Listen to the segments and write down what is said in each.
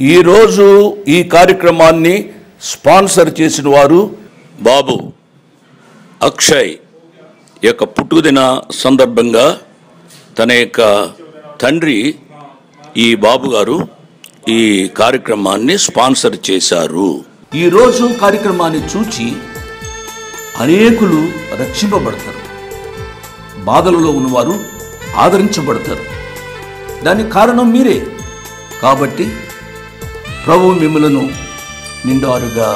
ఈరోజు ఈ కార్యక్రమాన్ని స్పాన్సర్ చేసిన వారు బాబు అక్షయ్ యొక్క పుట్టుదిన సందర్భంగా తన యొక్క తండ్రి ఈ బాబు గారు ఈ కార్యక్రమాన్ని స్పాన్సర్ చేశారు. ఈరోజు కార్యక్రమాన్ని చూచి అనేకులు రక్షింపబడతారు, బాధలలో ఉన్నవారు ఆదరించబడతారు. దానికి కారణం మీరే. కాబట్టి ప్రభు మిమ్మలను నిండారుగా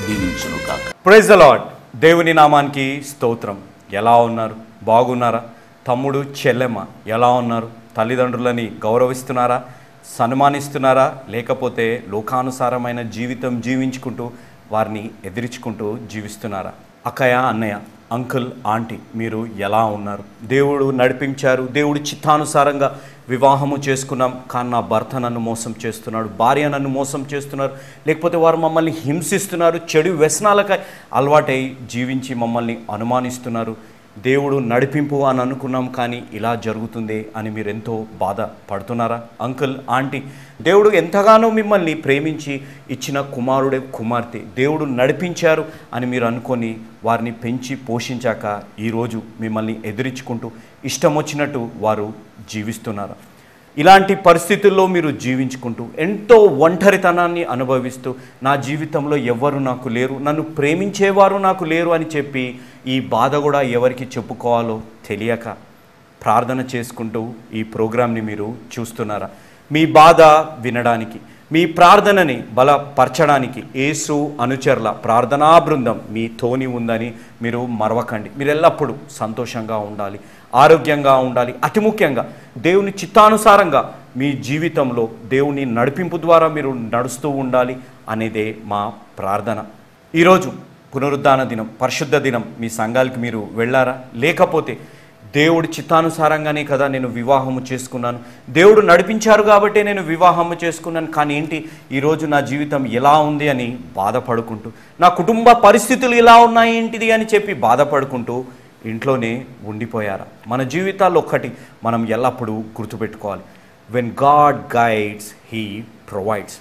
దీవించును కాక. Praise the Lord. దేవుని నామానికి స్తోత్రం. ఎలా ఉన్నారు? బాగున్నారా? తమ్ముడు చెల్లెమ్మ ఎలా ఉన్నారు? తల్లిదండ్రులని గౌరవిస్తున్నారా? సన్మానిస్తున్నారా? లేకపోతే లోకానుసారమైన జీవితం జీవించుకుంటూ వారిని ఎదిరించుకుంటూ జీవిస్తున్నారా? అక్కయ్య, అన్నయ్య, అంకుల్, ఆంటీ మీరు ఎలా ఉన్నారు? దేవుడు నడిపించారు, దేవుడు చిత్తానుసారంగా వివాహము చేసుకున్నాం, కానీ నా భర్త నన్ను మోసం చేస్తున్నాడు, భార్య నన్ను మోసం చేస్తున్నారు, లేకపోతే వారు మమ్మల్ని హింసిస్తున్నారు, చెడు వ్యసనాలకై అలవాటై జీవించి మమ్మల్ని అనుమానిస్తున్నారు. దేవుడు నడిపింపు అని అనుకున్నాం, కానీ ఇలా జరుగుతుంది అని మీరు ఎంతో బాధ పడుతున్నారా? అంకుల్, ఆంటీ, దేవుడు ఎంతగానో మిమ్మల్ని ప్రేమించి ఇచ్చిన కుమారుడే కుమార్తె దేవుడు నడిపించారు అని మీరు అనుకొని వారిని పెంచి పోషించాక ఈరోజు మిమ్మల్ని ఎదిరించుకుంటూ ఇష్టం వచ్చినట్టు వారు జీవిస్తున్నారు. ఇలాంటి పరిస్థితుల్లో మీరు జీవించుకుంటూ ఎంతో ఒంటరితనాన్ని అనుభవిస్తూ నా జీవితంలో ఎవ్వరు నాకు లేరు, నన్ను ప్రేమించేవారు నాకు లేరు అని చెప్పి ఈ బాధ కూడా ఎవరికి చెప్పుకోవాలో తెలియక ప్రార్థన చేసుకుంటూ ఈ ప్రోగ్రాంని మీరు చూస్తున్నారా? మీ బాధ వినడానికి, మీ ప్రార్థనని బలపరచడానికి యేసు అనుచరుల ప్రార్థనా బృందం మీతోని ఉందని మీరు మరవకండి. మీరు ఎల్లప్పుడూ సంతోషంగా ఉండాలి, ఆరోగ్యంగా ఉండాలి. అతి ముఖ్యంగా దేవుని చిత్తానుసారంగా మీ జీవితంలో దేవుని నడిపింపు ద్వారా మీరు నడుస్తూ ఉండాలి అనేదే మా ప్రార్థన. ఈరోజు పునరుద్ధాన దినం, పరిశుద్ధ దినం. మీ సంఘాలకి మీరు వెళ్ళారా? లేకపోతే దేవుడి చిత్తానుసారంగానే కదా నేను వివాహము చేసుకున్నాను, దేవుడు నడిపించారు కాబట్టే నేను వివాహము చేసుకున్నాను, కానీ ఏంటి ఈరోజు నా జీవితం ఎలా ఉంది అని బాధపడుకుంటూ, నా కుటుంబ పరిస్థితులు ఇలా ఉన్నాయి ఏంటిది అని చెప్పి బాధపడుకుంటూ ఇంట్లోనే ఉండిపోయారా? మన జీవితాల్లో ఒక్కటి మనం ఎల్లప్పుడూ గుర్తుపెట్టుకోవాలి, when God guides he provides.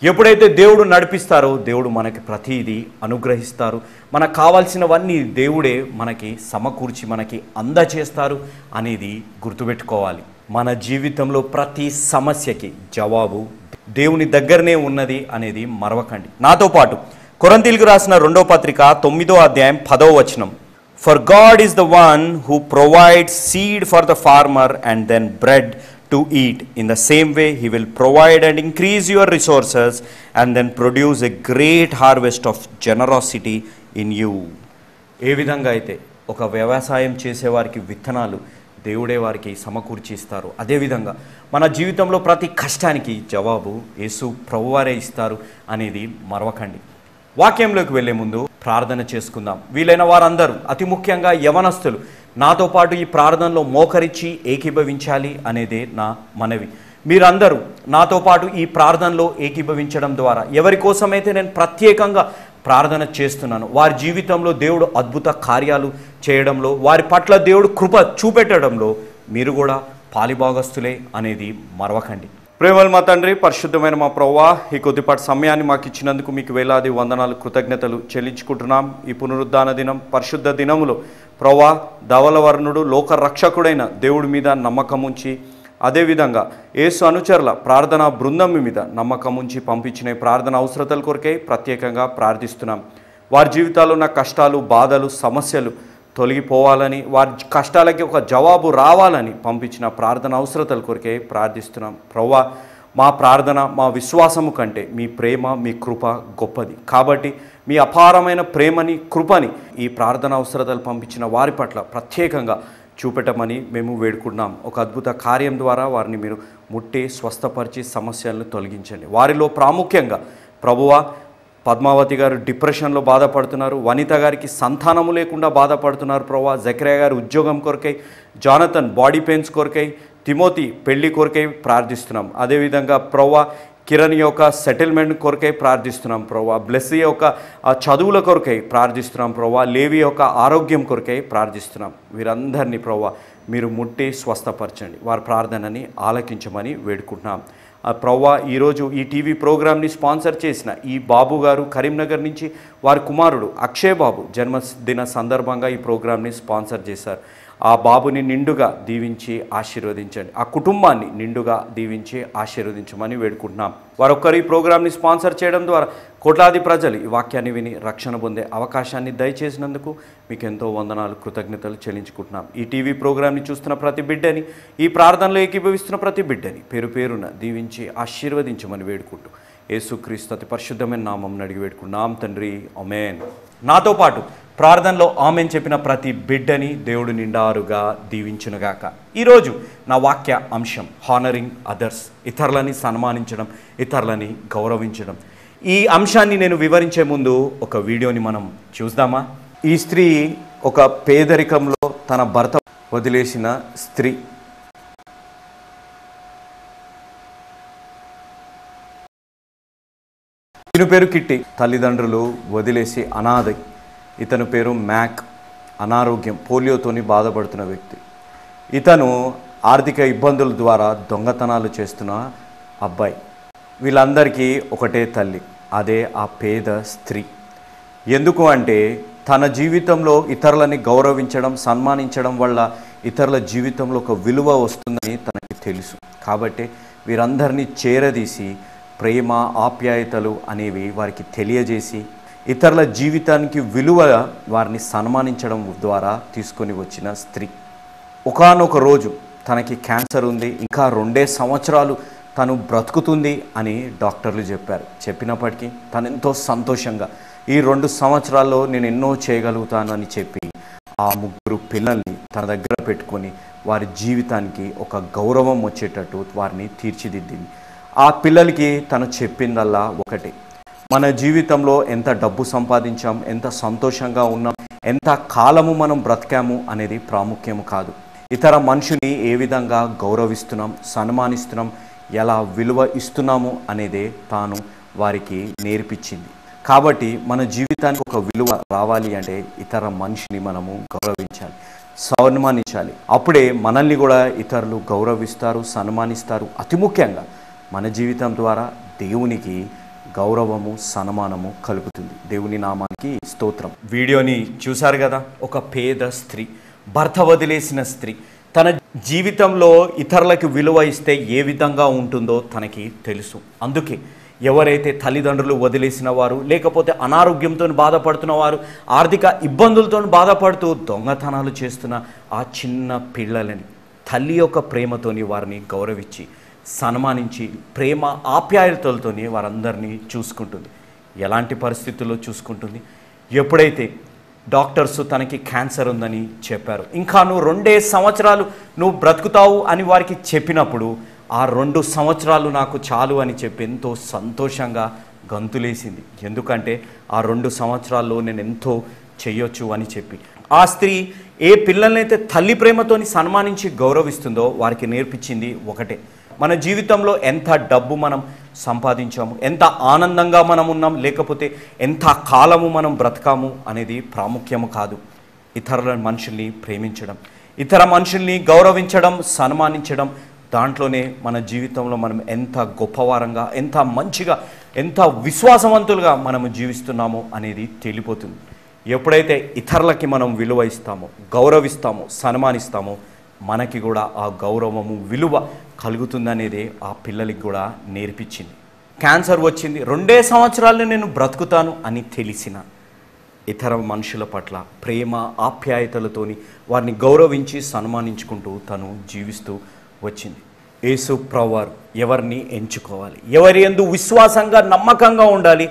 ఎప్పుడైతే దేవుడు నడిపిస్తారో దేవుడు మనకి ప్రతిదీ అనుగ్రహిస్తారు, మనకు కావాల్సినవన్నీ దేవుడే మనకి సమకూర్చి మనకి అందచేస్తారు అనేది గుర్తుపెట్టుకోవాలి. మన జీవితంలో ప్రతి సమస్యకి జవాబు దేవుని దగ్గరనే ఉన్నది అనేది మరవకండి. నాతో పాటు కొరింథీయులకు రాసిన 2వ పత్రిక 9వ అధ్యాయం 10వ వచనం. For God is the one who provides seed for the farmer and then bread to eat. In the same way, he will provide and increase your resources and then produce a great harvest of generosity in you. ఏ విధంగా అయితే ఒక వ్యవసాయం చేసేవారికి విత్తనాలు దేవుడే వారికి సమకూర్చి ఇస్తారు, అదేవిధంగా మన జీవితంలో ప్రతి కష్టానికి జవాబు యేసు ప్రభువారే ఇస్తారు అనేది మరవకండి. వాక్యంలోకి వెళ్ళే ముందు ప్రార్థన చేసుకుందాం. వీలైన వారందరూ, అతి ముఖ్యంగా యవనస్తులు, నాతో పాటు ఈ ప్రార్థనలో మోకరించి ఏకీభవించాలి అనేదే నా మనవి. మీరందరూ నాతో పాటు ఈ ప్రార్థనలో ఏకీభవించడం ద్వారా ఎవరి కోసమైతే నేను ప్రత్యేకంగా ప్రార్థన చేస్తున్నాను, వారి జీవితంలో దేవుడు అద్భుత కార్యాలు చేయడంలో, వారి పట్ల దేవుడు కృప చూపెట్టడంలో మీరు కూడా పాలిభాగస్తులే అనేది మరవకండి. ప్రేమల మా తండ్రి, పరిశుద్ధమైన మా ప్రభువా, ఈ కొద్దిపాటి సమయాన్ని మాకు ఇచ్చినందుకు మీకు వేలాది వందనాలు, కృతజ్ఞతలు చెల్లించుకుంటున్నాం. ఈ పునరుద్ధాన దినం, పరిశుద్ధ దినములో ప్రభువా, ధవలవర్ణుడు లోక రక్షకుడైన దేవుడి మీద నమ్మకం ఉంచి, అదేవిధంగా యేసు అనుచరుల ప్రార్థనా బృందం మీద నమ్మకం ఉంచి పంపించిన ప్రార్థన అవసరతల కొరకై ప్రత్యేకంగా ప్రార్థిస్తున్నాం. వారి జీవితాల్లో ఉన్న కష్టాలు, బాధలు, సమస్యలు తొలగిపోవాలని, వారి కష్టాలకి ఒక జవాబు రావాలని పంపించిన ప్రార్థన అవసరతల కొరకే ప్రార్థిస్తున్నాం. ప్రభువా, మా ప్రార్థన, మా విశ్వాసము కంటే మీ ప్రేమ, మీ కృప గొప్పది. కాబట్టి మీ అపారమైన ప్రేమని, కృపని ఈ ప్రార్థన అవసరతలు పంపించిన వారి పట్ల ప్రత్యేకంగా చూపెట్టమని మేము వేడుకుంటున్నాం. ఒక అద్భుత కార్యం ద్వారా వారిని మీరు ముట్టి స్వస్థపరిచి సమస్యలను తొలగించండి. వారిలో ప్రాముఖ్యంగా ప్రభువా, పద్మావతి గారు డిప్రెషన్లో బాధపడుతున్నారు, వనిత గారికి సంతానము లేకుండా బాధపడుతున్నారు ప్రభువా, జకరియా గారు ఉద్యోగం కొరకై, జానథన్ బాడీ పెయిన్స్ కొరకై, తిమోతి పెళ్లి కొరకై ప్రార్థిస్తున్నాం. అదేవిధంగా ప్రభువా, కిరణ్ యొక్క సెటిల్మెంట్ కొరకై ప్రార్థిస్తున్నాం ప్రభువా, బ్లెస్సీ యొక్క చదువుల కొరకై ప్రార్థిస్తున్నాం ప్రభువా, లేవి యొక్క ఆరోగ్యం కొరకై ప్రార్థిస్తున్నాం. వీరందరినీ ప్రభువా మీరు ముట్టి స్వస్థపరచండి, వారి ప్రార్థనని ఆలకించమని వేడుకుంటున్నాం. ప్రవ్వా ఈరోజు ఈ టీవీ ప్రోగ్రామ్ని స్పాన్సర్ చేసిన ఈ బాబు గారు కరీంనగర్ నుంచి వారి కుమారుడు అక్షయ్ బాబు జన్మదిన సందర్భంగా ఈ ప్రోగ్రామ్ని స్పాన్సర్ చేశారు. ఆ బాబుని నిండుగా దీవించి ఆశీర్వదించండి, ఆ కుటుంబాన్ని నిండుగా దీవించి ఆశీర్వదించమని వేడుకుంటున్నాం. వారొక్కరు ఈ ప్రోగ్రామ్ని స్పాన్సర్ చేయడం ద్వారా కోట్లాది ప్రజలు ఈ వాక్యాన్ని విని రక్షణ పొందే అవకాశాన్ని దయచేసినందుకు మీకు ఎంతో వందనాలు, కృతజ్ఞతలు చెల్లించుకుంటున్నాం. ఈ టీవీ ప్రోగ్రామ్ని చూస్తున్న ప్రతి బిడ్డని, ఈ ప్రార్థనలో ఏకీభవిస్తున్న ప్రతి బిడ్డని పేరు పేరున దీవించి ఆశీర్వదించమని వేడుకుంటూ యేసుక్రీస్తు అతి పరిశుద్ధమైన నామం అడిగి వేడుకుంటున్నాం తండ్రి, ఆమేన్. నాతో పాటు ప్రార్థనలో ఆమెన్ చెప్పిన ప్రతి బిడ్డని దేవుడు నిండారుగా దీవించునుగాక. ఈరోజు నా వాక్య అంశం హానరింగ్ అదర్స్, ఇతరులని సన్మానించడం, ఇతరులని గౌరవించడం. ఈ అంశాన్ని నేను వివరించే ముందు ఒక వీడియోని మనం చూద్దామా? ఈ స్త్రీ ఒక పేదరికంలో తన భర్త వదిలేసిన స్త్రీ. ఇతని పేరు కిట్టి, తల్లిదండ్రులు వదిలేసి అనాథ. ఇతని పేరు మ్యాక్, అనారోగ్యం పోలియోతోని బాధపడుతున్న వ్యక్తి. ఇతను ఆర్థిక ఇబ్బందుల ద్వారా దొంగతనాలు చేస్తున్న అబ్బాయి. వీళ్ళందరికీ ఒకటే తల్లి, అదే ఆ పేద స్త్రీ. ఎందుకు అంటే తన జీవితంలో ఇతరులని గౌరవించడం, సన్మానించడం వల్ల ఇతరుల జీవితంలో ఒక విలువ వస్తుందని తనకి తెలుసు. కాబట్టి వీరందరినీ చేరదీసి ప్రేమ, ఆప్యాయతలు అనేవి వారికి తెలియజేసి ఇతరుల జీవితానికి విలువ వారిని సన్మానించడం ద్వారా తీసుకొని వచ్చిన స్త్రీ. ఒకానొక రోజు తనకి క్యాన్సర్ ఉంది, ఇంకా 2 సంవత్సరాలు తను బ్రతుకుతుంది అని డాక్టర్లు చెప్పారు. చెప్పినప్పటికీ తను ఎంతో సంతోషంగా ఈ 2 సంవత్సరాల్లో నేను ఎన్నో చేయగలుగుతాను అని చెప్పి ఆ 3 పిల్లల్ని తన దగ్గర పెట్టుకొని వారి జీవితానికి ఒక గౌరవం వచ్చేటట్టు వారిని తీర్చిదిద్దింది. ఆ పిల్లలకి తను చెప్పిందల్లా ఒకటే, మన జీవితంలో ఎంత డబ్బు సంపాదించాం, ఎంత సంతోషంగా ఉన్నాం, ఎంత కాలము మనం బ్రతికాము అనేది ప్రాముఖ్యం కాదు. ఇతర మనుషుని ఏ విధంగా గౌరవిస్తున్నాం, సన్మానిస్తున్నాం, ఎలా విలువ ఇస్తున్నాము అనేదే తాను వారికి నేర్పించింది. కాబట్టి మన జీవితానికి ఒక విలువ రావాలి అంటే ఇతర మనిషిని మనము గౌరవించాలి, సన్మానించాలి. అప్పుడే మనల్ని కూడా ఇతరులు గౌరవిస్తారు, సన్మానిస్తారు. అతి ముఖ్యంగా మన జీవితం ద్వారా దేవునికి గౌరవము, సన్మానము కలుగుతుంది. దేవుని నామానికి స్తోత్రం. వీడియోని చూశారు కదా, ఒక పేద స్త్రీ, భర్త వదిలేసిన స్త్రీ తన జీవితంలో ఇతరులకు విలువ ఇస్తే ఏ విధంగా ఉంటుందో తనకి తెలుసు. అందుకే ఎవరైతే తల్లిదండ్రులు వదిలేసిన వారు, లేకపోతే అనారోగ్యంతో బాధపడుతున్న వారు, ఆర్థిక ఇబ్బందులతో బాధపడుతూ దొంగతనాలు చేస్తున్న ఆ చిన్న పిల్లలని తల్లి యొక్క ప్రేమతోని వారిని గౌరవించి సన్మానించి ప్రేమ ఆప్యాయతలతోని వారందరినీ చూసుకుంటుంది. ఎలాంటి పరిస్థితుల్లో చూసుకుంటుంది? ఎప్పుడైతే డాక్టర్స్ తనకి క్యాన్సర్ ఉందని చెప్పారు, ఇంకా నువ్వు 2 సంవత్సరాలు నువ్వు బ్రతుకుతావు అని వారికి చెప్పినప్పుడు ఆ 2 సంవత్సరాలు నాకు చాలు అని చెప్పి ఎంతో సంతోషంగా గంతులేసింది. ఎందుకంటే ఆ 2 సంవత్సరాల్లో నేను ఎంతో చెయ్యొచ్చు అని చెప్పి. ఆ స్త్రీ ఏ పిల్లలనైతే తల్లి ప్రేమతోని సన్మానించి గౌరవిస్తుందో వారికి నేర్పించింది ఒకటే, మన జీవితంలో ఎంత డబ్బు మనం సంపాదించాము, ఎంత ఆనందంగా మనం ఉన్నాం, లేకపోతే ఎంత కాలము మనం బ్రతకాము అనేది ప్రాముఖ్యము కాదు. ఇతరుల మనుషుల్ని ప్రేమించడం, ఇతర మనుషుల్ని గౌరవించడం, సన్మానించడం, దాంట్లోనే మన జీవితంలో మనం ఎంత గొప్పవారంగా, ఎంత మంచిగా, ఎంత విశ్వాసవంతులుగా మనము జీవిస్తున్నామో అనేది తేలిపోతుంది. ఎప్పుడైతే ఇతరులకి మనం విలువ ఇస్తామో, గౌరవిస్తామో, సన్మానిస్తామో మనకి కూడా ఆ గౌరవము, విలువ కలుగుతుందనేదే ఆ పిల్లలకి కూడా నేర్పించింది. క్యాన్సర్ వచ్చింది, 2 సంవత్సరాలు నేను బ్రతుకుతాను అని తెలిసిన ఇతర మనుషుల పట్ల ప్రేమ, ఆప్యాయతలతోని వారిని గౌరవించి సన్మానించుకుంటూ తను జీవిస్తూ వచ్చింది. యేసు ప్రభువారు ఎవరిని ఎంచుకోవాలి, ఎవరి యందు విశ్వాసంగా, నమ్మకంగా ఉండాలి,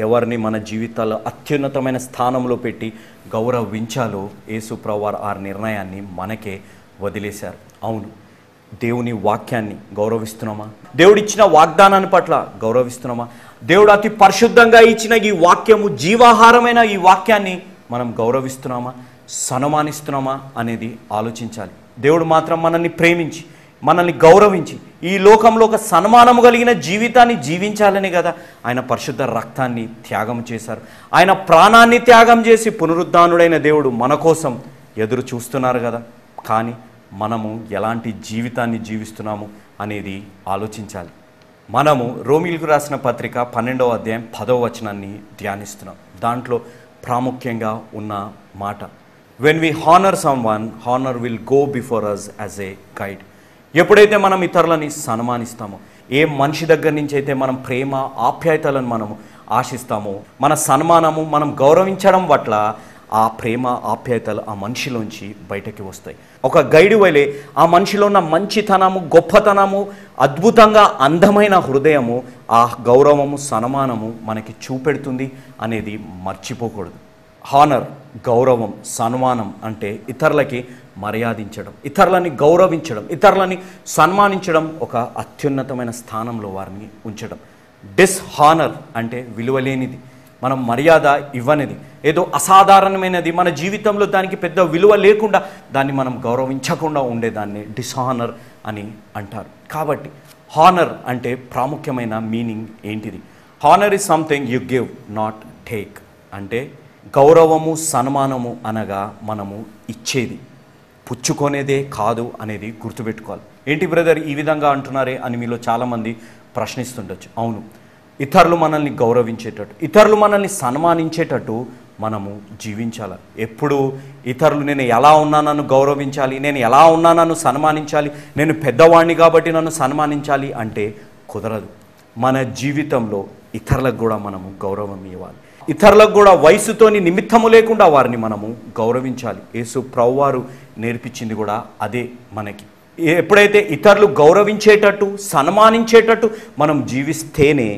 ఎవరిని మన జీవితాల్లో అత్యున్నతమైన స్థానంలో పెట్టి గౌరవించాలో యేసు ప్రభువారు ఆ నిర్ణయాన్ని మనకే వదిలేశారు. అవును, దేవుని వాక్యాన్ని గౌరవిస్తున్నామా? దేవుడిచ్చిన వాగ్దానాన్ని పట్ల గౌరవిస్తున్నామా? దేవుడు అతి పరిశుద్ధంగా ఇచ్చిన ఈ వాక్యము, జీవాహారమైన ఈ వాక్యాన్ని మనం గౌరవిస్తున్నామా, సన్మానిస్తున్నామా అనేది ఆలోచించాలి. దేవుడు మాత్రం మనల్ని ప్రేమించి, మనల్ని గౌరవించి ఈ లోకంలో ఒక సన్మానము కలిగిన జీవితాన్ని జీవించాలని కదా ఆయన పరిశుద్ధ రక్తాన్ని త్యాగం చేశారు. ఆయన ప్రాణాన్ని త్యాగం చేసి పునరుద్ధానుడైన దేవుడు మన కోసం ఎదురు చూస్తున్నారు కదా. కానీ మనము ఎలాంటి జీవితాన్ని జీవిస్తున్నాము అనేది ఆలోచించాలి. మనము రోమీలకు రాసిన పత్రిక 12వ అధ్యాయం 10వ వచనాన్ని ధ్యానిస్తున్నాం. దాంట్లో ప్రాముఖ్యంగా ఉన్న మాట, when we honour someone, honour will go before us as a guide. ఎప్పుడైతే మనం ఇతరులని సన్మానిస్తామో, ఏ మనిషి దగ్గర నుంచి అయితే మనం ప్రేమ ఆప్యాయతలను మనము ఆశిస్తామో, మన సన్మానము మనం గౌరవించడం పట్ల ఆ ప్రేమ ఆప్యాయతలు ఆ మనిషిలోంచి బయటకి వస్తాయి. ఒక గైడ్ వలె ఆ మనిషిలో ఉన్న మంచితనము, గొప్పతనము, అద్భుతంగా అందమైన హృదయము, ఆ గౌరవము, సన్మానము మనకి చూపెడుతుంది అనేది మర్చిపోకూడదు. హానర్, గౌరవం, సన్మానం అంటే ఇతరులకి మర్యాదించడం, ఇతరులని గౌరవించడం, ఇతరులని సన్మానించడం, ఒక అత్యున్నతమైన స్థానంలో వారిని ఉంచడం. డిస్హానర్ అంటే విలువలేనిది, మనం మర్యాద ఇవ్వనిది, ఏదో అసాధారణమైనది, మన జీవితంలో దానికి పెద్ద విలువ లేకుండా దాన్ని మనం గౌరవించకుండా ఉండేదాన్ని డిస్హానర్ అని అంటారు. కాబట్టి హానర్ అంటే ప్రాముఖ్యమైన మీనింగ్ ఏంటిది? Honour is something you give, not take. అంటే గౌరవము, సన్మానము అనగా మనము ఇచ్చేది, పుచ్చుకొనేదే కాదు అనేది గుర్తుపెట్టుకోవాలి. ఏంటి బ్రదర్ ఈ విధంగా అంటున్నారే అని మీలో చాలామంది ప్రశ్నిస్తుండొచ్చు. అవును, ఇతరులు మనల్ని గౌరవించేటట్టు, ఇతరులు మనల్ని సన్మానించేటట్టు మనము జీవించాలి. ఎప్పుడు ఇతరులు నేను ఎలా ఉన్నా నన్ను గౌరవించాలి, నేను ఎలా ఉన్నా నన్ను సన్మానించాలి, నేను పెద్దవాడిని కాబట్టి నన్ను సన్మానించాలి అంటే కుదరదు. మన జీవితంలో ఇతరులకు కూడా మనము గౌరవం ఇవ్వాలి. ఇతరులకు కూడా వయసుతోని నిమిత్తము లేకుండా వారిని మనము గౌరవించాలి. యేసు ప్రభువారు నేర్పించింది కూడా అదే మనకి. ఎప్పుడైతే ఇతరులు గౌరవించేటట్టు, సన్మానించేటట్టు మనం జీవిస్తేనే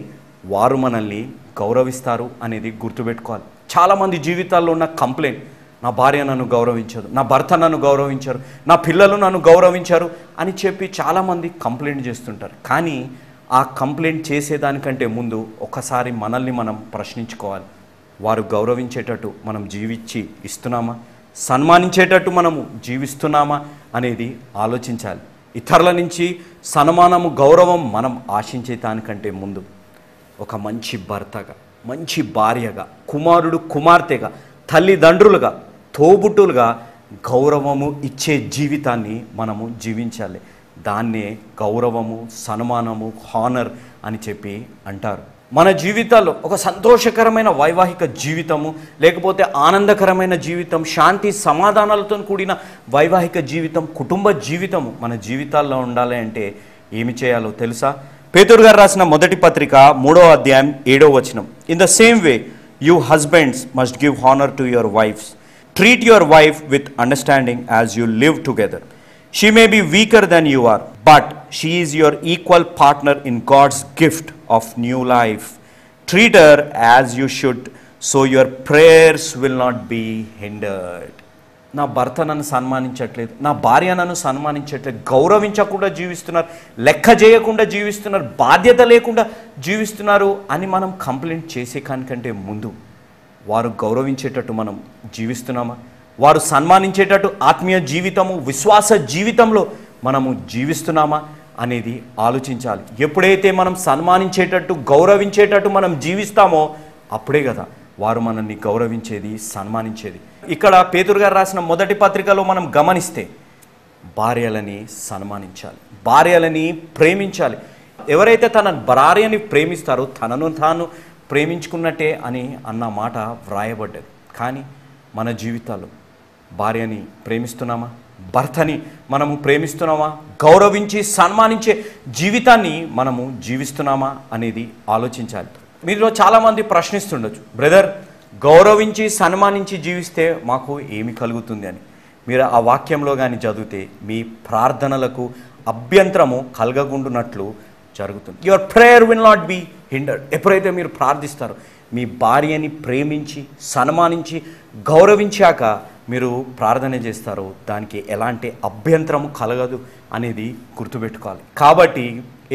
వారు మనల్ని గౌరవిస్తారు అనేది గుర్తుపెట్టుకోవాలి. చాలామంది జీవితాల్లో ఉన్న కంప్లైంట్, నా భార్య నన్ను గౌరవించదు, నా భర్త నన్ను గౌరవించరు, నా పిల్లలు నన్ను గౌరవించరు అని చెప్పి చాలామంది కంప్లైంట్ చేస్తుంటారు. కానీ ఆ కంప్లైంట్ చేసేదానికంటే ముందు ఒకసారి మనల్ని మనం ప్రశ్నించుకోవాలి. వారు గౌరవించేటట్టు మనం జీవించి ఇస్తున్నామా, సన్మానించేటట్టు మనము జీవిస్తున్నామా అనేది ఆలోచించాలి. ఇతరుల నుంచి సన్మానము, గౌరవం మనం ఆశించే దానికంటే ముందు ఒక మంచి భర్తగా, మంచి భార్యగా, కుమారుడు కుమార్తెగా, తల్లిదండ్రులుగా, తోబుట్టులుగా గౌరవము ఇచ్చే జీవితాన్ని మనము జీవించాలి. దాన్నే గౌరవము, సన్మానము, హానర్ అని చెప్పి అంటారు. మన జీవితాల్లో ఒక సంతోషకరమైన వైవాహిక జీవితము, లేకపోతే ఆనందకరమైన జీవితం, శాంతి సమాధానాలతో కూడిన వైవాహిక జీవితం, కుటుంబ జీవితము మన జీవితాల్లో ఉండాలి అంటే ఏమి చేయాలో తెలుసా? పేతురు గారు రాసిన మొదటి పత్రిక 3వ అధ్యాయం 7వ వచనం, in the same way you husbands must give honour to your wives, treat your wife with understanding as you live together. She may be weaker than you are, but she is your equal partner in God's gift of new life. Treat her as you should, so your prayers will not be hindered. నా భర్త నన్ను సన్మానించట్లేదు, నా భార్య నన్ను సన్మానించట్లేదు, గౌరవించకుండా జీవిస్తున్నారు, లెక్క చేయకుండా జీవిస్తున్నారు, బాధ్యత లేకుండా జీవిస్తున్నారు అని మనం కంప్లైంట్ చేసే కానికంటే ముందు వారు గౌరవించేటట్టు మనం జీవిస్తున్నామా, వారు సన్మానించేటట్టు ఆత్మీయ జీవితము, విశ్వాస జీవితంలో మనము జీవిస్తున్నామా అనేది ఆలోచించాలి. ఎప్పుడైతే మనం సన్మానించేటట్టు, గౌరవించేటట్టు మనం జీవిస్తామో అప్పుడే కదా వారు మనల్ని గౌరవించేది, సన్మానించేది. ఇక్కడ పేతురు గారు రాసిన మొదటి పత్రికలో మనం గమనిస్తే భార్యలని సన్మానించాలి, భార్యలని ప్రేమించాలి. ఎవరైతే తన భార్యని ప్రేమిస్తారో తనను తాను ప్రేమించుకున్నట్టే అని అన్న మాట వ్రాయబడ్డది. కానీ మన జీవితాల్లో భార్యని ప్రేమిస్తున్నామా, భర్తని మనము ప్రేమిస్తున్నామా, గౌరవించి సన్మానించే జీవితాన్ని మనము జీవిస్తున్నామా అనేది ఆలోచించాలి. మీలో చాలామంది ప్రశ్నిస్తుండొచ్చు, బ్రదర్ గౌరవించి సన్మానించి జీవిస్తే మాకు ఏమి కలుగుతుంది అని. మీరు ఆ వాక్యంలో కానీ చదివితే మీ ప్రార్థనలకు అభ్యంతరము కలగకుండానట్లు జరుగుతుంది. Your prayer will not be hindered. ఎప్పుడైతే మీరు ప్రార్థిస్తారో, మీ భార్యని ప్రేమించి సన్మానించి గౌరవించాక మీరు ప్రార్థన చేస్తారో దానికి ఎలాంటి అభ్యంతరము కలగదు అనేది గుర్తుపెట్టుకోవాలి. కాబట్టి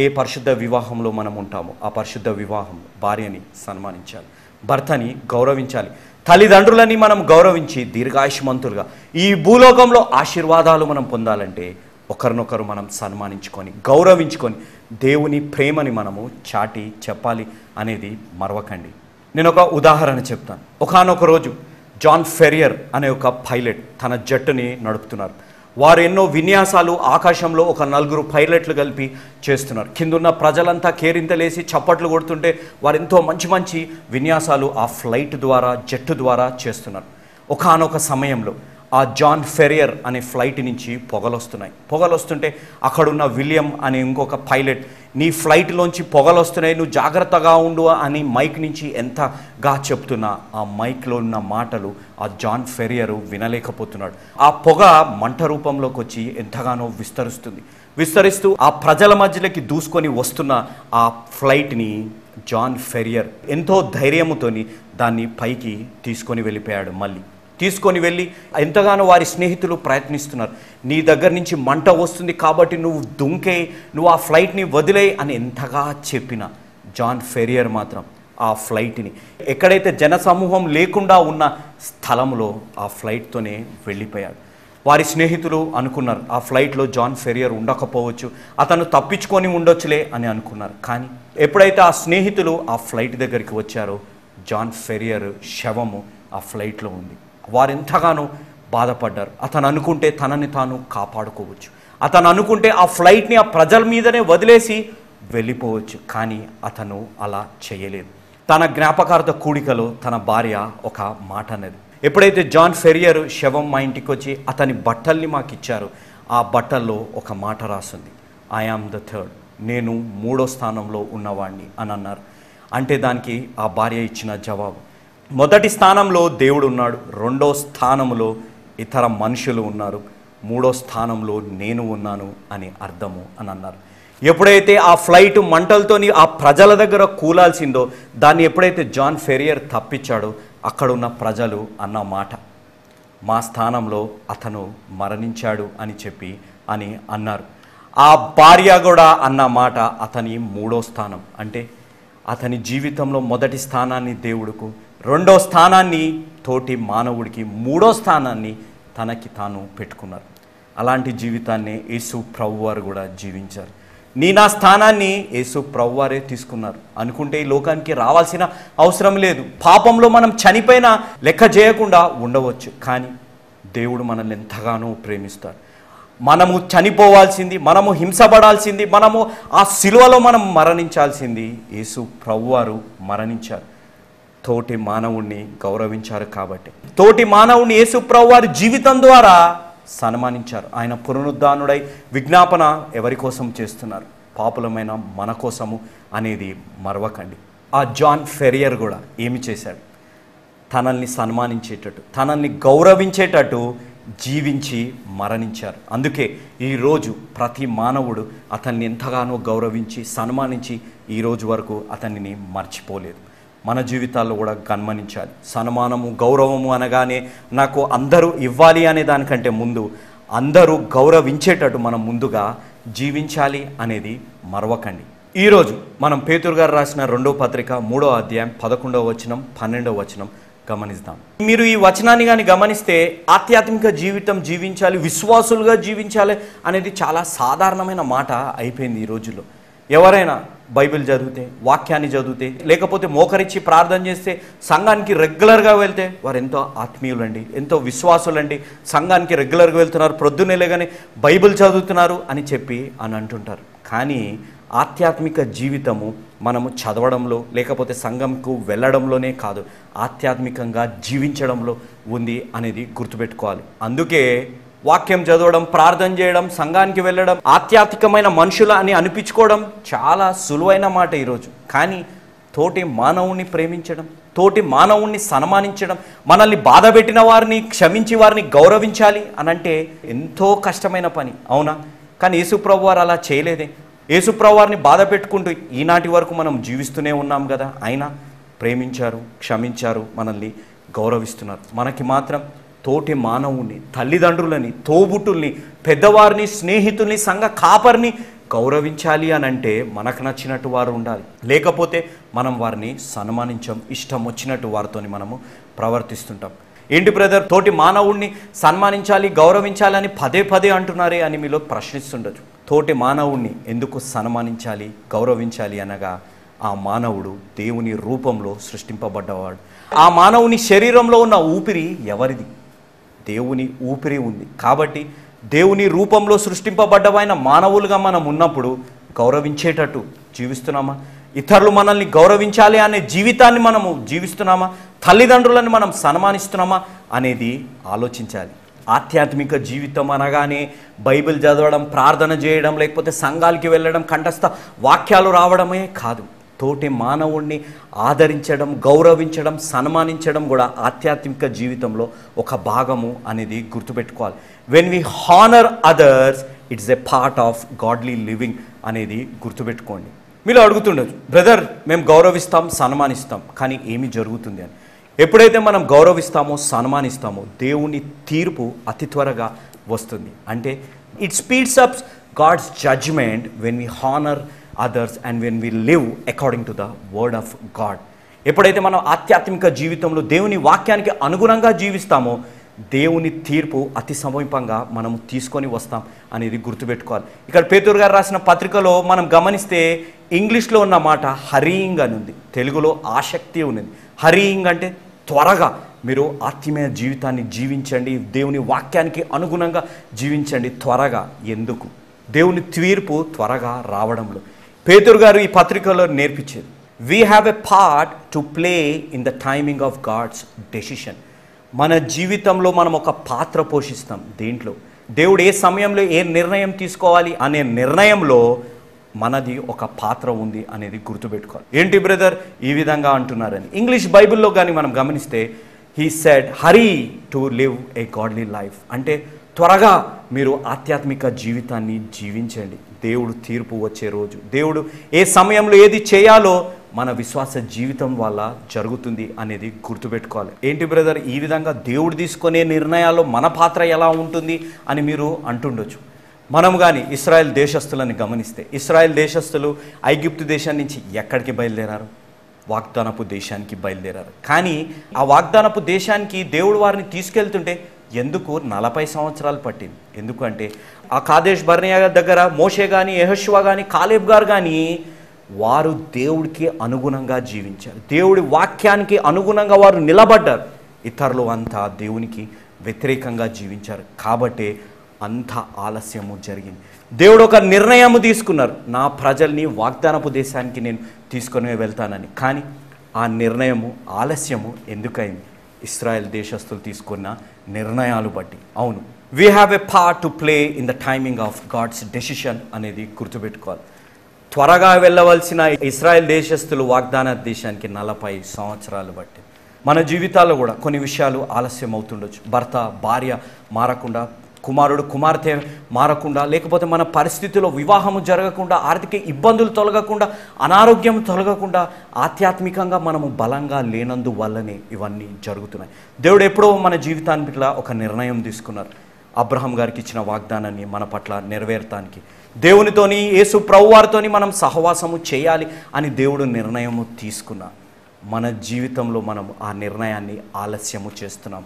ఏ పరిశుద్ధ వివాహంలో మనం ఉంటామో ఆ పరిశుద్ధ వివాహంలో భార్యని సన్మానించాలి, భర్తని గౌరవించాలి, తల్లిదండ్రులని మనం గౌరవించి దీర్ఘాయుష్మంతులుగా ఈ భూలోకంలో ఆశీర్వాదాలు మనం పొందాలంటే ఒకరినొకరు మనం సన్మానించుకొని, గౌరవించుకొని దేవుని ప్రేమని మనము చాటి చెప్పాలి అనేది మరవకండి. నేను ఒక ఉదాహరణ చెప్తాను. ఒకానొక రోజు జాన్ ఫెరియర్ అనే ఒక పైలట్ తన జట్టుని నడుపుతున్నారు. వారు ఎన్నో విన్యాసాలు ఆకాశంలో ఒక 4 పైలట్లు కలిపి చేస్తున్నారు. కిందున్న ప్రజలంతా కేరింతలేసి చప్పట్లు కొడుతుంటే వారు ఎంతో మంచి మంచి విన్యాసాలు ఆ ఫ్లైట్ ద్వారా, జెట్ ద్వారా చేస్తున్నారు. ఒకానొక సమయంలో ఆ జాన్ ఫెరియర్ అనే ఫ్లైట్ నుంచి పొగలొస్తుంటే అక్కడున్న విలియం అనే ఇంకొక పైలట్, నీ ఫ్లైట్లోంచి పొగలొస్తున్నాయి, నువ్వు జాగ్రత్తగా ఉండు అని మైక్ నుంచి ఎంతగా చెప్తున్నా ఆ మైక్లో ఉన్న మాటలు ఆ జాన్ ఫెరియర్ వినలేకపోతున్నాడు. ఆ పొగ మంట రూపంలోకి వచ్చి ఎంతగానో విస్తరిస్తూ ఆ ప్రజల మధ్యలోకి దూసుకొని వస్తున్న ఆ ఫ్లైట్ని జాన్ ఫెరియర్ ఎంతో ధైర్యముతోని దాన్ని పైకి తీసుకొని వెళ్ళిపోయాడు. తీసుకొని వెళ్ళి ఎంతగానో వారి స్నేహితులు ప్రయత్నిస్తున్నారు, నీ దగ్గర నుంచి మంట వస్తుంది కాబట్టి నువ్వు ఆ ఫ్లైట్ని వదిలేయి అని ఎంతగా చెప్పిన జాన్ ఫెరియర్ మాత్రం ఆ ఫ్లైట్ని ఎక్కడైతే జనసమూహం లేకుండా ఉన్న స్థలంలో ఆ ఫ్లైట్తోనే వెళ్ళిపోయాడు. వారి స్నేహితులు అనుకున్నారు ఆ ఫ్లైట్లో జాన్ ఫెరియర్ ఉండకపోవచ్చు, అతను తప్పించుకొని ఉండొచ్చులే అని అనుకున్నారు. కానీ ఎప్పుడైతే ఆ స్నేహితులు ఆ ఫ్లైట్ దగ్గరికి వచ్చారో జాన్ ఫెరియర్ శవము ఆ ఫ్లైట్లో ఉంది. వారు ఎంతగానో బాధపడ్డారు. అతను అనుకుంటే తనని తాను కాపాడుకోవచ్చు, అతను అనుకుంటే ఆ ఫ్లైట్ని ఆ ప్రజల మీదనే వదిలేసి వెళ్ళిపోవచ్చు. కానీ అతను అలా చేయలేదు. తన జ్ఞాపకార్థ కూడికలో తన భార్య ఒక మాట అన్నది. ఎప్పుడైతే జాన్ ఫెరియర్ శవం మా ఇంటికి వచ్చి అతని బట్టల్ని మాకు ఇచ్చారు, ఆ బట్టల్లో ఒక మాట రాసింది, ఐ యామ్ ద థర్డ్, నేను 3వ స్థానంలో ఉన్నవాడిని అని అన్నారు. అంటే దానికి ఆ భార్య ఇచ్చిన జవాబు, మొదటి స్థానంలో దేవుడు ఉన్నాడు, 2వ స్థానంలో ఇతర మనుషులు ఉన్నారు, 3వ స్థానంలో నేను ఉన్నాను అని అర్థము అని అన్నారు. ఎప్పుడైతే ఆ ఫ్లైట్ మంటలతోని ఆ ప్రజల దగ్గర కూలాల్సిందో దాన్ని ఎప్పుడైతే జాన్ ఫెరియర్ తప్పించాడో అక్కడున్న ప్రజలు అన్న మాట, మా స్థానంలో అతను మరణించాడు అని అన్నారు. ఆ భార్య కూడా అన్న మాట అతని 3వ స్థానం, అంటే అతని జీవితంలో మొదటి స్థానాన్ని దేవుడుకు, 2వ స్థానాన్ని తోటి మానవుడికి, 3వ స్థానాన్ని తనకి తాను పెట్టుకున్నారు. అలాంటి జీవితాన్ని యేసు ప్రభువారు కూడా జీవించారు. నా స్థానాన్ని యేసు ప్రభువారే తీసుకున్నారు. అనుకుంటే ఈ లోకానికి రావాల్సిన అవసరం లేదు, పాపంలో మనం చనిపోయినా లెక్క చేయకుండా ఉండవచ్చు. కానీ దేవుడు మనల్ని ఎంతగానో ప్రేమిస్తాడు. మనము చనిపోవాల్సింది, మనము హింసపడాల్సింది, మనము ఆ సిలువలో మనం మరణించాల్సింది యేసు ప్రభువారు మరణించారు. తోటి మానవుణ్ణి గౌరవించారు కాబట్టి తోటి మానవుణ్ణి యేసు ప్రభువారి జీవితం ద్వారా సన్మానించారు. ఆయన పునరుద్ధానుడై విజ్ఞాపన ఎవరి కోసం చేస్తున్నారు? పాపులమైన మన కోసము అనేది మరవకండి. ఆ జాన్ ఫెరియర్ కూడా ఏమి చేశాడు? తనల్ని సన్మానించేటట్టు, తనల్ని గౌరవించేటట్టు జీవించి మరణించారు. అందుకే ఈరోజు ప్రతి మానవుడు అతన్ని ఎంతగానో గౌరవించి సన్మానించి ఈరోజు వరకు అతనిని మర్చిపోలేదు. మన జీవితాల్లో కూడా గమనించాలి. సన్మానము, గౌరవము అనగానే నాకు అందరూ ఇవ్వాలి అనే దానికంటే ముందు అందరూ గౌరవించేటట్టు మనం ముందుగా జీవించాలి అనేది మరవకండి. ఈరోజు మనం పేతురు గారు రాసిన 2వ పత్రిక 3వ అధ్యాయం 11వ వచనం 12వ వచనం గమనిద్దాం. మీరు ఈ వచనాన్ని కానీ గమనిస్తే ఆధ్యాత్మిక జీవితం జీవించాలి, విశ్వాసులుగా జీవించాలి అనేది చాలా సాధారణమైన మాట అయిపోయింది ఈ రోజుల్లో. ఎవరైనా బైబిల్ చదివితే, వాక్యాన్ని చదివితే, లేకపోతే మోకరించి ప్రార్థన చేస్తే, సంఘానికి రెగ్యులర్గా వెళ్తే వారు ఎంతో ఆత్మీయులండి, ఎంతో విశ్వాసులండి, సంఘానికి రెగ్యులర్గా వెళ్తున్నారు, ప్రొద్దునే లేగానే బైబిల్ చదువుతున్నారు అని అంటుంటారు. కానీ ఆధ్యాత్మిక జీవితము మనము చదవడంలో లేకపోతే సంఘంకు వెళ్ళడంలోనే కాదు, ఆధ్యాత్మికంగా జీవించడంలో ఉంది అనేది గుర్తుపెట్టుకోవాలి. అందుకే వాక్యం చదవడం, ప్రార్థన చేయడం, సంఘానికి వెళ్ళడం, ఆధ్యాత్మికమైన మనుషుల అని అనిపించుకోవడం చాలా సులువైన మాట ఈరోజు. కానీ తోటి మానవుణ్ణి ప్రేమించడం, తోటి మానవుణ్ణి సన్మానించడం, మనల్ని బాధ పెట్టిన వారిని క్షమించి వారిని గౌరవించాలి అనంటే ఎంతో కష్టమైన పని, అవునా? కానీ యేసుప్రభు వారు అలా చేయలేదే. యేసుప్రభు వారిని బాధ పెట్టుకుంటూ ఈనాటి వరకు మనం జీవిస్తూనే ఉన్నాం కదా. ఆయన ప్రేమించారు, క్షమించారు, మనల్ని గౌరవిస్తున్నారు. మనకి మాత్రం తోటి మానవుని, తల్లిదండ్రులని, తోబుట్టుల్ని, పెద్దవారిని, స్నేహితుల్ని, సంఘ కాపరిని గౌరవించాలి అని అంటే మనకు నచ్చినట్టు వారు ఉండాలి. లేకపోతే మనం వారిని సన్మానించాం, ఇష్టం వచ్చినట్టు వారితోని మనము ప్రవర్తిస్తుంటాం. ఏంటి బ్రదర్, తోటి మానవుణ్ణి సన్మానించాలి, గౌరవించాలని పదే పదే అంటున్నారే అని మీలో ప్రశ్నిస్తుండొచ్చు. తోటి మానవుణ్ణి ఎందుకు సన్మానించాలి, గౌరవించాలి అనగా ఆ మానవుడు దేవుని రూపంలో సృష్టింపబడ్డవాడు. ఆ మానవుని శరీరంలో ఉన్న ఊపిరి ఎవరిది? దేవుని ఊపిరి ఉంది. కాబట్టి దేవుని రూపంలో సృష్టింపబడ్డవైన మానవులుగా మనం ఉన్నప్పుడు గౌరవించేటట్టు జీవిస్తున్నామా? ఇతరులు మనల్ని గౌరవించాలి అనే జీవితాన్ని మనము జీవిస్తున్నామా? తల్లిదండ్రులను మనం సన్మానిస్తున్నామా అనేది ఆలోచించాలి. ఆధ్యాత్మిక జీవితం అనగానే బైబిల్ చదవడం, ప్రార్థన చేయడం, లేకపోతే సంఘాలకి వెళ్ళడం, కంఠస్థ వాక్యాలు రావడమే కాదు. తోటి మానవుణ్ణి ఆదరించడం, గౌరవించడం, సన్మానించడం కూడా ఆధ్యాత్మిక జీవితంలో ఒక భాగము అనేది గుర్తుపెట్టుకోవాలి. When we honour others, it's a part of godly living అనేది గుర్తుపెట్టుకోండి. మీరు అడుగుతుండొచ్చు, బ్రదర్ మేము గౌరవిస్తాం, సన్మానిస్తాం, కానీ ఏమి జరుగుతుంది అని. ఎప్పుడైతే మనం గౌరవిస్తామో, సన్మానిస్తామో దేవుని తీర్పు అతి త్వరగా వస్తుంది. అంటే it speeds up God's judgement when we honour others and when we live according to the word of God. ఎప్పుడైతే మనం ఆధ్యాత్మిక జీవితంలో దేవుని వాక్యానికి అనుగుణంగా జీవిస్తామో దేవుని తీర్పు అతి సమీపంగా మనం తీసుకొని వస్తాం అనేది గుర్తుపెట్టుకోవాలి. ఇక్కడ పేతురు గారు రాసిన పత్రికలో మనం గమనిస్తే ఇంగ్లీష్లో ఉన్న మాట హరీయింగ్ అని ఉంది, తెలుగులో ఆసక్తి ఉన్నది. హరీయింగ్ అంటే త్వరగా మీరు ఆత్మీయ జీవితాన్ని జీవించండి, దేవుని వాక్యానికి అనుగుణంగా జీవించండి త్వరగా. ఎందుకు? దేవుని తీర్పు త్వరగా రావడంలో పేతురు గారు ఈ పత్రికలో నేర్పించేది, we have a part to play in the timing of God's decision. మన జీవితంలో మనం ఒక పాత్ర పోషిస్తాం. దేంట్లో దేవుడు ఏ సమయంలో ఏ నిర్ణయం తీసుకోవాలి అనే నిర్ణయంలో మనది ఒక పాత్ర ఉంది అనేది గుర్తుపెట్టుకోవాలి. ఏంటి బ్రదర్ ఈ విధంగా అంటున్నారని? ఇంగ్లీష్ బైబిల్లో కానీ మనం గమనిస్తే he said hurry to live A godly life. అంటే త్వరగా మీరు ఆధ్యాత్మిక జీవితాన్ని జీవించండి. దేవుడు తీర్పు వచ్చే రోజు, దేవుడు ఏ సమయంలో ఏది చేయాలో మన విశ్వాస జీవితం వల్ల జరుగుతుంది అనేది గుర్తుపెట్టుకోవాలి. ఏంటి బ్రదర్ ఈ విధంగా దేవుడు తీసుకునే నిర్ణయాల్లో మన పాత్ర ఎలా ఉంటుంది అని మీరు అంటుండొచ్చు. మనం కానీ ఇశ్రాయేల్ దేశస్తులని గమనిస్తే, ఇశ్రాయేల్ దేశస్తులు ఐగుప్తు దేశం నుంచి ఎక్కడికి బయలుదేరారు? వాగ్దానపు దేశానికి బయలుదేరారు. కానీ ఆ వాగ్దానపు దేశానికి దేవుడు వారిని తీసుకెళ్తుంటే ఎందుకు 40 సంవత్సరాలు పట్టింది? ఎందుకంటే ఆ కాదేశ్ బర్నియా దగ్గర మోషే కానీ, యెహోషువ కానీ, కాలేబ్ గారు కానీ వారు దేవుడికి అనుగుణంగా జీవించారు, దేవుడి వాక్యానికి అనుగుణంగా వారు నిలబడ్డారు. ఇతరులు అంతా దేవునికి వ్యతిరేకంగా జీవించారు. కాబట్టి అంత ఆలస్యము జరిగింది. దేవుడు ఒక నిర్ణయము తీసుకున్నారు, నా ప్రజల్ని వాగ్దానపు దేశానికి నేను తీసుకొని వెళ్తానని. కానీ ఆ నిర్ణయము ఆలస్యము ఎందుకైంది? ఇశ్రాయేల్ దేశస్తులు తీసుకున్న నిర్ణయాలు బట్టి. అవును, we have a part to play in the timing of God's decision అనేది గుర్తుపెట్టుకోవాలి. త్వరగా వెళ్ళవలసిన ఇశ్రాయేల్ దేశస్తులు వాగ్దాన దేశానికి 40 సంవత్సరాలు బట్టి. మన జీవితాల్లో కూడా కొన్ని విషయాలు ఆలస్యం అవుతుండొచ్చు. భర్త భార్య మారకుండా, కుమారుడు కుమార్తె మారకుండా, లేకపోతే మన పరిస్థితిలో వివాహము జరగకుండా, ఆర్థిక ఇబ్బందులు తొలగకుండా, అనారోగ్యం తొలగకుండా, ఆధ్యాత్మికంగా మనము బలంగా లేనందువల్లనే ఇవన్నీ జరుగుతున్నాయి. దేవుడు ఎప్పుడో మన జీవితాన్ని పట్ల ఒక నిర్ణయం తీసుకున్నారు. అబ్రహాం గారికి ఇచ్చిన వాగ్దానాన్ని మన పట్ల నెరవేర్తానికి, దేవునితోని యేసు ప్రభువారితోని మనం సహవాసము చేయాలి అని దేవుడు నిర్ణయము తీసుకున్నారు. మన జీవితంలో మనం ఆ నిర్ణయాన్ని ఆలస్యము చేస్తున్నాం.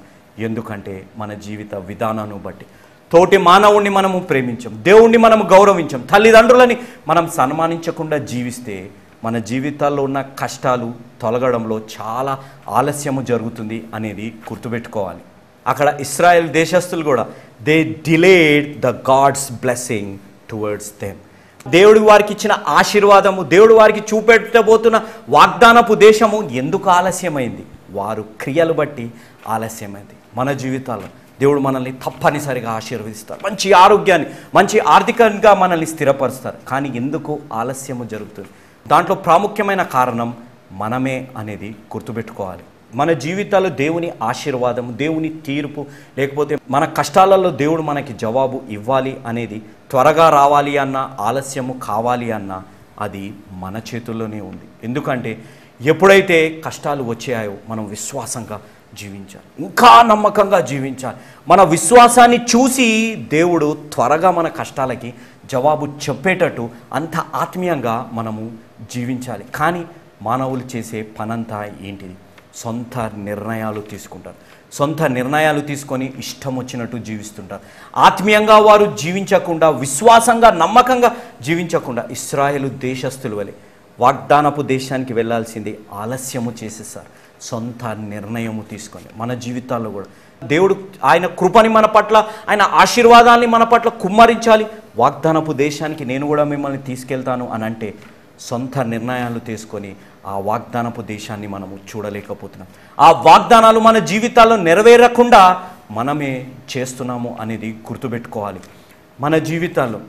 ఎందుకంటే మన జీవిత విధానాన్ని బట్టి తోటి మానవుణ్ణి మనము ప్రేమించాం, దేవుణ్ణి మనము గౌరవించాం, తల్లిదండ్రులని మనం సన్మానించకుండా జీవిస్తే మన జీవితాల్లో ఉన్న కష్టాలు తొలగడంలో చాలా ఆలస్యము జరుగుతుంది అనేది గుర్తుపెట్టుకోవాలి. అక్కడ ఇశ్రాయేల్ దేశస్తులు కూడా they delayed the God's blessing towards them. దేవుడు వారికి ఇచ్చిన ఆశీర్వాదము, దేవుడు వారికి చూపెట్టబోతున్న వాగ్దానపు దేశము ఎందుకు ఆలస్యమైంది? వారు క్రియలు బట్టి ఆలస్యమైంది. మన జీవితాల్లో దేవుడు మనల్ని తప్పనిసరిగా ఆశీర్వదిస్తారు, మంచి ఆరోగ్యాన్ని, మంచి ఆర్థికంగా మనల్ని స్థిరపరుస్తారు. కానీ ఎందుకు ఆలస్యము జరుగుతుంది? దాంట్లో ప్రాముఖ్యమైన కారణం మనమే అనేది గుర్తుపెట్టుకోవాలి. మన జీవితాల్లో దేవుని ఆశీర్వాదం, దేవుని తీర్పు, లేకపోతే మన కష్టాలలో దేవుడు మనకి జవాబు ఇవ్వాలి అనేది, త్వరగా రావాలి అన్నా, ఆలస్యము కావాలి అన్నా అది మన చేతుల్లోనే ఉంది. ఎందుకంటే ఎప్పుడైతే కష్టాలు వచ్చాయో మనం విశ్వాసంగా జీవించాలి, ఇంకా నమ్మకంగా జీవించాలి. మన విశ్వాసాన్ని చూసి దేవుడు త్వరగా మన కష్టాలకి జవాబు చెప్పేటట్టు అంత ఆత్మీయంగా మనము జీవించాలి. కానీ మానవులు చేసే పనంతా ఏంటిది? సొంత నిర్ణయాలు తీసుకుంటారు. సొంత నిర్ణయాలు తీసుకొని ఇష్టం వచ్చినట్టు జీవిస్తుంటారు. ఆత్మీయంగా వారు జీవించకుండా, విశ్వాసంగా నమ్మకంగా జీవించకుండా ఇశ్రాయేలు దేశస్తుల వలె వాగ్దానపు దేశానికి వెళ్ళాల్సింది ఆలస్యము చేసేసారు. సొంత నిర్ణయము తీసుకొని మన జీవితాల్లో కూడా దేవుడు ఆయన కృపని మన పట్ల, ఆయన ఆశీర్వాదాన్ని మన పట్ల కుమ్మరించాలి. వాగ్దానపు దేశానికి నేను కూడా మిమ్మల్ని తీసుకెళ్తాను అని అంటే సొంత నిర్ణయాలు తీసుకొని ఆ వాగ్దానపు దేశాన్ని మనము చూడలేకపోతున్నాం. ఆ వాగ్దానాలు మన జీవితాల్లో నెరవేరకుండా మనమే చేస్తున్నాము అనేది గుర్తుపెట్టుకోవాలి. మన జీవితాల్లో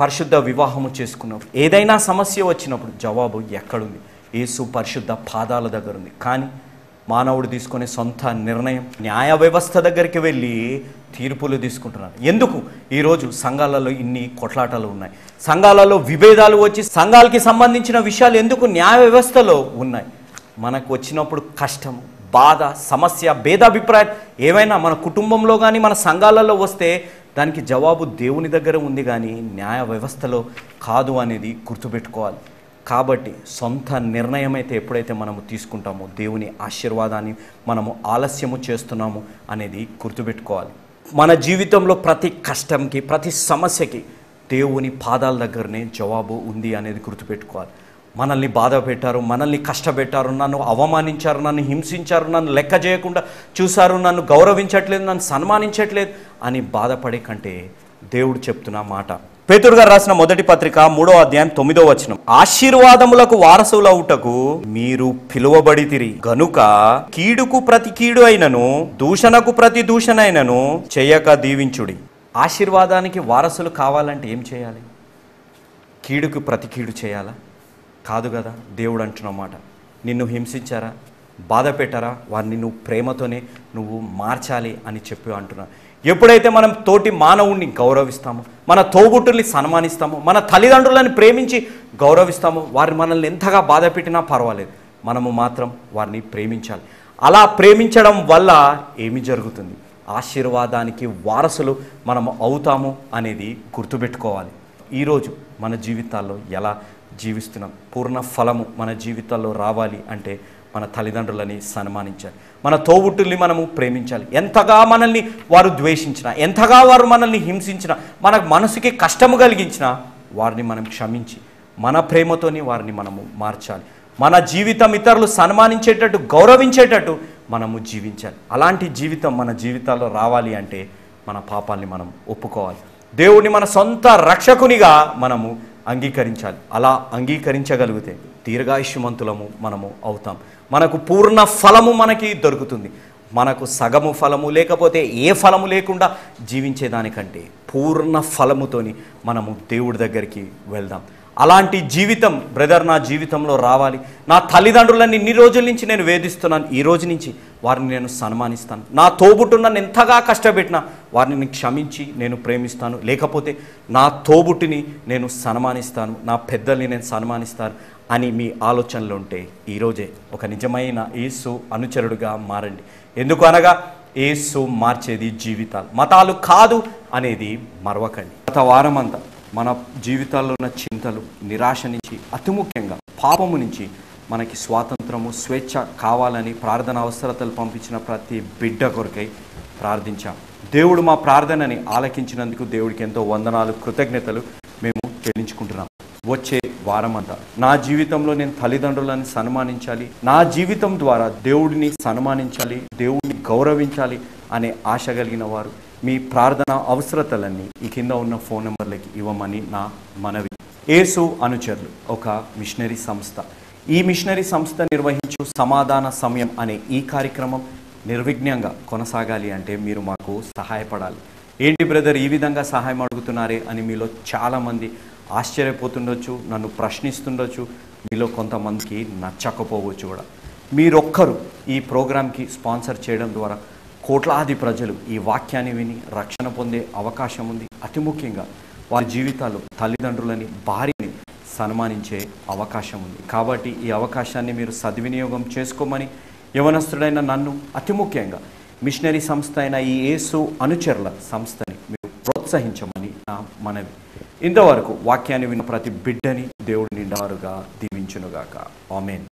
పరిశుద్ధ వివాహము చేసుకున్నాం, ఏదైనా సమస్య వచ్చినప్పుడు జవాబు ఎక్కడుంది? యేసు పరిశుద్ధ పాదాల దగ్గర ఉంది. కానీ మానవుడు తీసుకునే సొంత నిర్ణయం న్యాయ వ్యవస్థ దగ్గరికి వెళ్ళి తీర్పులు తీసుకుంటున్నారు. ఎందుకు ఈరోజు సంఘాలలో ఇన్ని కొట్లాటలు ఉన్నాయి? సంఘాలలో విభేదాలు వచ్చి సంఘాలకి సంబంధించిన విషయాలు ఎందుకు న్యాయ వ్యవస్థలో ఉన్నాయి? మనకు వచ్చినప్పుడు కష్టం, బాధ, సమస్య, భేదాభిప్రాయం ఏమైనా మన కుటుంబంలో కానీ మన సంఘాలలో వస్తే దానికి జవాబు దేవుని దగ్గర ఉంది కానీ న్యాయ వ్యవస్థలో కాదు అనేది గుర్తుపెట్టుకోవాలి. కాబట్టి సొంత నిర్ణయం అయితే ఎప్పుడైతే మనము తీసుకుంటామో దేవుని ఆశీర్వాదాన్ని మనము ఆలస్యము చేస్తున్నాము అనేది గుర్తుపెట్టుకోవాలి. మన జీవితంలో ప్రతి కష్టంకి, ప్రతి సమస్యకి దేవుని పాదాల దగ్గరనే జవాబు ఉంది అనేది గుర్తుపెట్టుకోవాలి. మనల్ని బాధ పెట్టారు, మనల్ని కష్టపెట్టారు, నన్ను అవమానించారు, నన్ను హింసించారు, నన్ను లెక్క చేయకుండా చూశారు, నన్ను గౌరవించట్లేదు, నన్ను సన్మానించట్లేదు అని బాధపడే కంటే దేవుడు చెప్తున్న మాట, పేతురు గారు రాసిన మొదటి పత్రిక 3వ అధ్యాయం 9వ వచనం, ఆశీర్వాదములకు వారసులవుటకు మీరు పిలువబడితిరి గనుక కీడుకు ప్రతి కీడు అయినను దూషణకు ప్రతి దూషణ అయినను చేయక దీవించుడి. ఆశీర్వాదానికి వారసులు కావాలంటే ఏం చేయాలి? కీడుకు ప్రతి కీడు చేయాలా? కాదు కదా. దేవుడు అంటున్నమాట, నిన్ను హింసించారా, బాధ పెట్టారా, వారిని నువ్వు ప్రేమతోనే నువ్వు మార్చాలి అని చెప్పి అంటున్నా. ఎప్పుడైతే మనం తోటి మానవుణ్ణి గౌరవిస్తామో, మన తోబుట్టుల్ని సన్మానిస్తామో, మన తల్లిదండ్రులను ప్రేమించి గౌరవిస్తామో, వారిని మనల్ని ఎంతగా బాధ పెట్టినా పర్వాలేదు, మనము మాత్రం వారిని ప్రేమించాలి. అలా ప్రేమించడం వల్ల ఏమి జరుగుతుంది? ఆశీర్వాదానికి వారసులు మనము అవుతాము అనేది గుర్తుపెట్టుకోవాలి. ఈరోజు మన జీవితాల్లో ఎలా జీవిస్తున్నాం? పూర్ణ ఫలము మన జీవితాల్లో రావాలి అంటే మన తల్లిదండ్రులని సన్మానించాలి, మన తోబుట్టుల్ని మనము ప్రేమించాలి. ఎంతగా మనల్ని వారు ద్వేషించినా, ఎంతగా వారు మనల్ని హింసించినా, మన మనసుకి కష్టము కలిగించినా వారిని మనం క్షమించి మన ప్రేమతోని వారిని మనము మార్చాలి. మన జీవితం ఇతరులు సన్మానించేటట్టు, గౌరవించేటట్టు మనము జీవించాలి. అలాంటి జీవితం మన జీవితాల్లో రావాలి అంటే మన పాపాల్ని మనం ఒప్పుకోవాలి. దేవుడిని మన సొంత రక్షకునిగా మనము అంగీకరించాలి. అలా అంగీకరించగలిగితే దీర్ఘాయుష్మంతులము మనము అవుతాం. మనకు పూర్ణ ఫలము మనకి దొరుకుతుంది. మనకు సగము ఫలము లేకపోతే ఏ ఫలము లేకుండా జీవించేదానికంటే పూర్ణ ఫలముతోని మనము దేవుడి దగ్గరికి వెళ్దాం. అలాంటి జీవితం బ్రదర్ నా జీవితంలో రావాలి. నా తల్లిదండ్రులను ఇన్ని రోజుల నుంచి నేను వేధిస్తున్నాను, ఈ రోజు నుంచి వారిని నేను సన్మానిస్తాను. నా తోబుట్టు నన్ను ఎంతగా కష్టపెట్టినా వారిని క్షమించి నేను ప్రేమిస్తాను, లేకపోతే నా తోబుట్టుని నేను సన్మానిస్తాను, నా పెద్దల్ని నేను సన్మానిస్తాను అని మీ ఆలోచనలు ఉంటే ఈరోజే ఒక నిజమైన యేసు అనుచరుడుగా మారండి. ఎందుకు అనగా యేసు మార్చేది జీవితాలు, మతాలు కాదు అనేది మరవకండి. గత వారమంతా మన జీవితాల్లో ఉన్న చింతలు, నిరాశ నుంచి, అతి ముఖ్యంగా పాపము నుంచి మనకి స్వాతంత్రము, స్వేచ్ఛ కావాలని ప్రార్థన అవసరతలు పంపించిన ప్రతి బిడ్డ కొరకై ప్రార్థించాం. దేవుడు మా ప్రార్థనని ఆలకించినందుకు దేవుడికి ఎంతో వందనాలు, కృతజ్ఞతలు మేము చెల్లించుకుంటున్నాం. వచ్చే వారమంతా నా జీవితంలో నేను తల్లిదండ్రులను సన్మానించాలి, నా జీవితం ద్వారా దేవుడిని సన్మానించాలి, దేవుడిని గౌరవించాలి అనే ఆశ కలిగిన వారు మీ ప్రార్థన అవసరతలన్నీ ఈ కింద ఉన్న ఫోన్ నెంబర్లకి ఇవ్వమని నా మనవి. యేసు అనుచరులు ఒక మిషనరీ సంస్థ. ఈ మిషనరీ సంస్థ నిర్వహించు సమాధాన సమయం అనే ఈ కార్యక్రమం నిర్విఘ్నంగా కొనసాగాలి అంటే మీరు మాకు సహాయపడాలి. ఏంటి బ్రదర్ ఈ విధంగా సహాయం అడుగుతున్నారే అని మీలో చాలామంది ఆశ్చర్యపోతుండొచ్చు, నన్ను ప్రశ్నిస్తుండొచ్చు, మీలో కొంతమందికి నచ్చకపోవచ్చు కూడా. మీరొక్కరు ఈ ప్రోగ్రాంకి స్పాన్సర్ చేయడం ద్వారా కోట్లాది ప్రజలు ఈ వాక్యాన్ని విని రక్షణ పొందే అవకాశం ఉంది. అతి ముఖ్యంగా వారి జీవితాలు తల్లిదండ్రులని, భార్యని సన్మానించే అవకాశం ఉంది. కాబట్టి ఈ అవకాశాన్ని మీరు సద్వినియోగం చేసుకోమని యవనస్తుడైన నన్ను, అతి ముఖ్యంగా మిషనరీ సంస్థ అయిన ఈ యేసు అనుచరుల సంస్థని మీరు ప్రోత్సహించమని నా మనవి. ఇంతవరకు వాక్యాన్ని విన్న ప్రతి బిడ్డని దేవుడు నిండారుగా దీవించునుగాక. ఆమేన్.